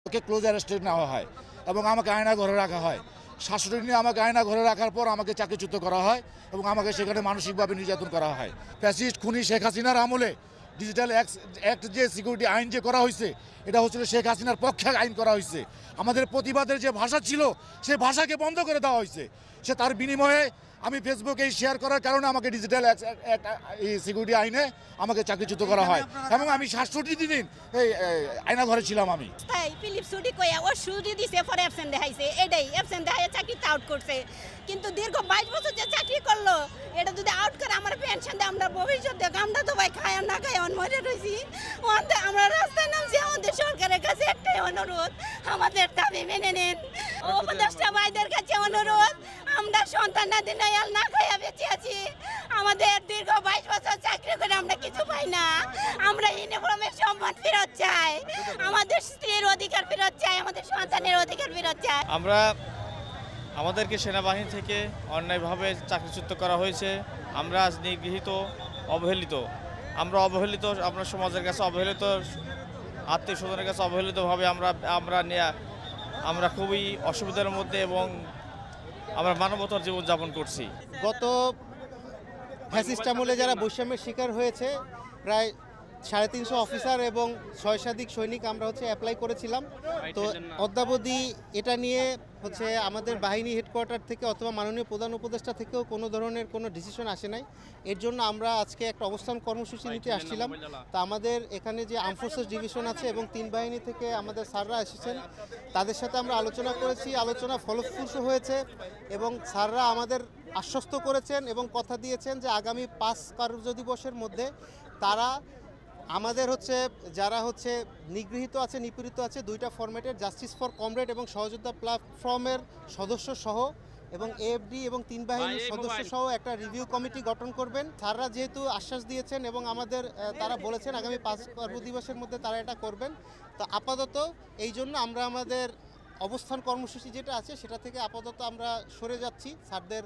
ওকে close অ্যারেস্টে নেওয়া হয় এবং আমাকে আয়না ঘরে রাখা হয়। শাশুড়ি নিয়ে আমাকে আয়না ঘরে রাখার পর আমাকে চাকরিচ্যুত করা হয় এবং আমাকে সেখানে মানসিকভাবে নির্যাতন করা হয়। ফ্যাসিস্ট খুনি শেখ হাসিনার আমলে ডিজিটাল অ্যাক্ট যে সিকিউরিটি আইন যে করা হয়েছে, এটা হচ্ছিল শেখ হাসিনার পক্ষে আইন করা হয়েছে। আমাদের প্রতিবাদের যে ভাষা ছিল সেই ভাষাকে বন্ধ করে দেওয়া হয়েছে। সে তার বিনিময়ে আমি ফেসবুকে শেয়ার করার কারণে আমাকে ডিজিটাল এই সিকিউরিটি আইনে আমাকে চাকরিচ্যুত করা হয় এবং আমি ৬৭ দিন এই আয়না ঘরে ছিলাম। আমি তাই ফিলিপ ছুটি কইয়া ও ছুটি দিছে পরে অ্যাবসেন্ট দেখাইছে, এটাই অ্যাবসেন্ট দেখাইয়া চাকরিতে আউট করছে। কিন্তু দীর্ঘ 22 বছর যে চাকরি করলো, এটা যদি আউট করে আমার পেনশন দেয়, আমরা ভবিষ্যৎ দেখ, আমরা তো ভাই খায় না খায় মরে রয়েছি। আমরা রাস্তায় নামছি, আমাদের সরকারের কাছে একটাই অনুরোধ, আমাদের দাবি মেনে নেন। উপদেষ্টা ভাইদের কাছে অনুরোধ, আমরা সন্তান নাতি নায়াল না খাইয়া বেঁচে আছি। আমাদের দীর্ঘ 22 বছর চাকরি করে আমরা কিছু পাই না। আমরা ইউনিফর্মের সম্মান ফেরত চাই, আমাদের স্ত্রীর অধিকার ফেরত চাই, আমাদের সন্তানের অধিকার ফেরত চাই। আমাদেরকে সেনাবাহিনী থেকে অন্যায়ভাবে চাকরিচ্যুত করা হয়েছে। আমরা আজ নিগৃহীত, অবহেলিত। আমরা সমাজের কাছে অবহেলিত, আত্মীয় স্বজনের কাছে অবহেলিতভাবে আমরা খুবই অসুবিধার মধ্যে এবং আমরা মানবতার জীবনযাপন করছি। গত ফ্যাসিস্ট আমলে যারা বৈষম্যের শিকার হয়েছে, প্রায় 350 অফিসার এবং 6 শতাধিক সৈনিক আমরা অ্যাপ্লাই করেছিলাম। তো অদ্যাবধি এটা নিয়ে আমাদের বাহিনী হেডকোয়ার্টার থেকে অথবা মাননীয় প্রধান উপদেষ্টা থেকেও কোনো ধরনের কোনো ডিসিশন আসে নাই। এর জন্য আমরা আজকে একটা অবস্থান কর্মসূচি নিতে আসছিলাম। তা আমাদের এখানে যে আর্ম ফোর্সেস ডিভিশন আছে এবং 3 বাহিনী থেকে আমাদের স্যাররা এসেছেন, তাদের সাথে আমরা আলোচনা করেছি। আলোচনা ফলপ্রসূ হয়েছে এবং স্যাররা আমাদের আশ্বস্ত করেছেন এবং কথা দিয়েছেন যে আগামী 5 কার্যদিবসের মধ্যে তারা আমাদের যারা নিগৃহীত আছে, নিপীড়িত আছে, 2টা ফরম্যাটের জাস্টিস ফর কমরেড এবং সহযোদ্ধা প্ল্যাটফর্মের সদস্য সহ এবং এএফডি এবং 3 বাহিনীর সদস্য সহ একটা রিভিউ কমিটি গঠন করবেন। স্যাররা যেহেতু আশ্বাস দিয়েছেন এবং তারা বলেছেন আগামী 5 কর্মদিবসের মধ্যে তারা এটা করবেন। তো আপাতত এই জন্য আমরা আমাদের অবস্থান কর্মসূচি যেটা আছে সেটা থেকে আপাতত আমরা সরে যাচ্ছি স্যারদের